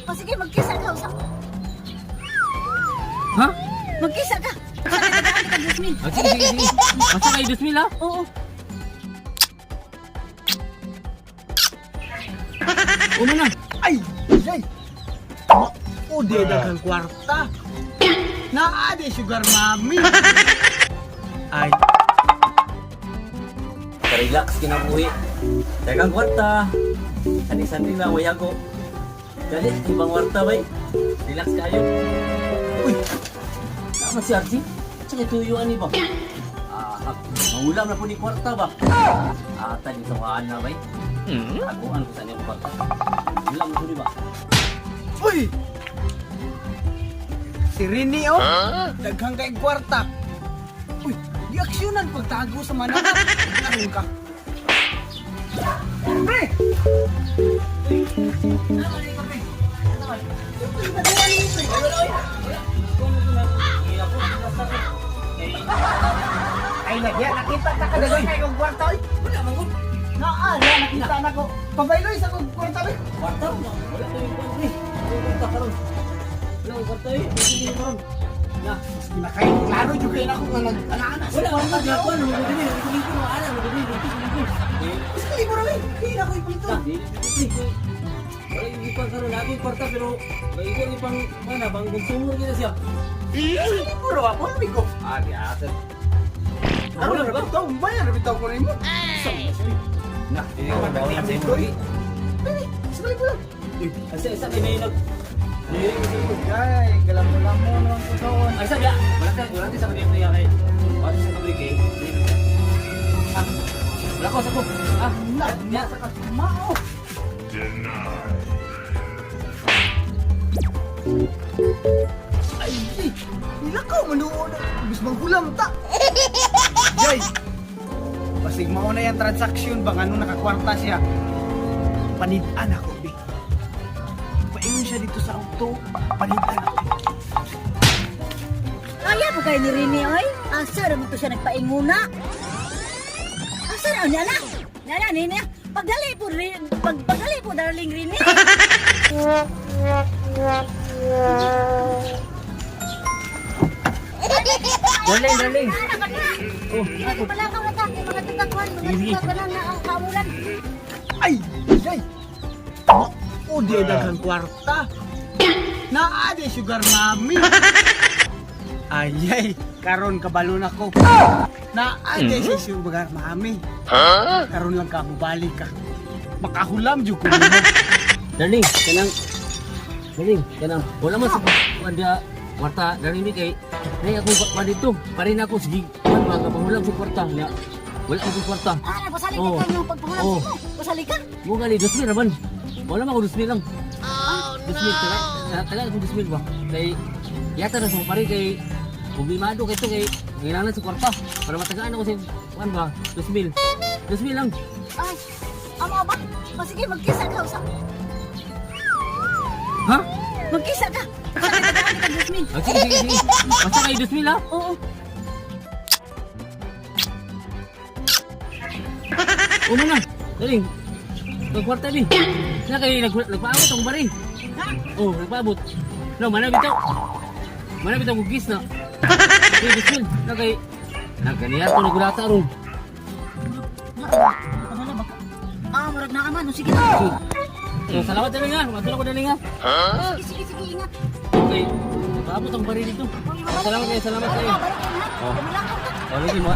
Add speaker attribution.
Speaker 1: O sige, magkisa ka. Usap.
Speaker 2: Ha?
Speaker 1: Magkisa ka. Sa nagdaan ka 2,000.
Speaker 2: Sige, sige, sige. Basta kayo 2,000 ha?
Speaker 1: Oo.
Speaker 2: Una na.
Speaker 3: Ay! Ay! O, di daghang kwarta. Naa di sugar mami. Ay,
Speaker 2: Relax kinabuhi. Dagang kwarta. Sandi-sandi lang way ako. Dali, ibang kwarta bay. Relax kayo. Uy! Tama si Archie. Tsaka tuyuan ni ba? Mangulam na po ni kwarta ba? Tadi tawaan na bay. Ako ano sa niyong kwarta. Ulam na po ni ba?
Speaker 3: uy! Si Rini oh, daghang kay kwarta. Uy, di aksyonan pagtago sa mananap. Karon ka. Pre! Ay, nagya, nakita ka daghang kay kong kwarta oy.
Speaker 2: Wala mangun.
Speaker 3: Naa, nakita na ko. Pabayloy sa kong kwarta oy.
Speaker 2: Kwarta mo. Wala ko yung kwarta eh. Kwarta karon. Wala yung kwarta eh. Hindi karon. Na.
Speaker 3: Pinakain, klaro juga yun ako nga nag-anak-anak.
Speaker 2: Wala akong maglakuan. Ano mo din? Hindi ko maalam. Ano din? Hindi ko.
Speaker 3: Gusto ko mo rin, hindi na ako ipalito.
Speaker 2: Wala yung ipang karon lagi yung kwarta pero may ikaw ipang mana bang consumor kita siya.
Speaker 3: Puro ako, sabi ko.
Speaker 2: Di atin.
Speaker 3: Ano na ba ito? Bayan na bitaw ko rin mo.
Speaker 2: Na, ini ko ba sa imo ri?
Speaker 3: Sakali ko lang.
Speaker 2: Kasi isa kay may nag
Speaker 3: Ay, galam-galam mo naman ko doon.
Speaker 2: Ay sa dia. Wala sa kanila niya kay. Ano sa public eh. Wala ko sa ko.
Speaker 3: Niya sa kasumao. Ay, hila ka, manuod. Bis manghulam ta. Jay, pasig mao na yung transaksyon bang ano nakakwarta siya. Panidaan ako, Bi. Paingon siya dito sa auto. Panidaan ako.
Speaker 1: Kaya po kayo ni Rini, oy. Asa naman to siya nagpainguna. Asa na, nana? Nana, nina. Pagdali po, darling Rini.
Speaker 2: Darling.
Speaker 1: Oh, ako pala ka mata. Mga tatakuan, mga tatakuan na ang kamulan.
Speaker 3: Ay! Jay! O, di daghang kwarta. Naa di sugar mami. Ay, karon kabalo na ko. Naa di si sugar mami. Karon lang ka mubalik ka. Makahulam jud ko nimo.
Speaker 2: Darling, kanang wala man sa kwarta kwarta darling ni kay nay ako pa dito. Parin ako sige. Ano ba pangulam sa kwarta? Wala ako kwarta.
Speaker 1: Napasali
Speaker 2: Oh.
Speaker 1: ka ng pagpahulan
Speaker 2: Oh.
Speaker 1: mo. Pasali ka.
Speaker 2: Mo gali 2,000 naman. Wala man ako 2,000 lang. 2,000 tagal ako 2,000 ba? Kay yata na sa pare kay problemado kay to kay kailangan sa kwarta para matagaan ako sa kuan ba 2,000. 2,000 lang.
Speaker 1: Ay, amo ba? O sige, magkisa ka. Usap.
Speaker 2: Ha?
Speaker 1: Magkisa ka. Sa nagdaan ka 2,000.
Speaker 2: Sige. Basta kayo 2,000 ha?
Speaker 1: Oo.
Speaker 2: Una na. Daling. Kwarta din. Na kay nagpaabot ang bari.
Speaker 1: Ha?
Speaker 2: Oh, nagpaabot. No, mana bitaw gugis na. Okay, bisil. Na kay nagkaniya to nagulata ron.
Speaker 1: Kamala ba? Murag na aman. O sige na.
Speaker 2: So, salamat daling ha. Matulog ko daling ha.
Speaker 1: Sige, ingat.
Speaker 2: Okay. Nagpaabot ang bari dito. Salamat kayo.
Speaker 1: Balik ka na.
Speaker 2: Oh.
Speaker 1: Malakaw ka.
Speaker 2: Sige mo.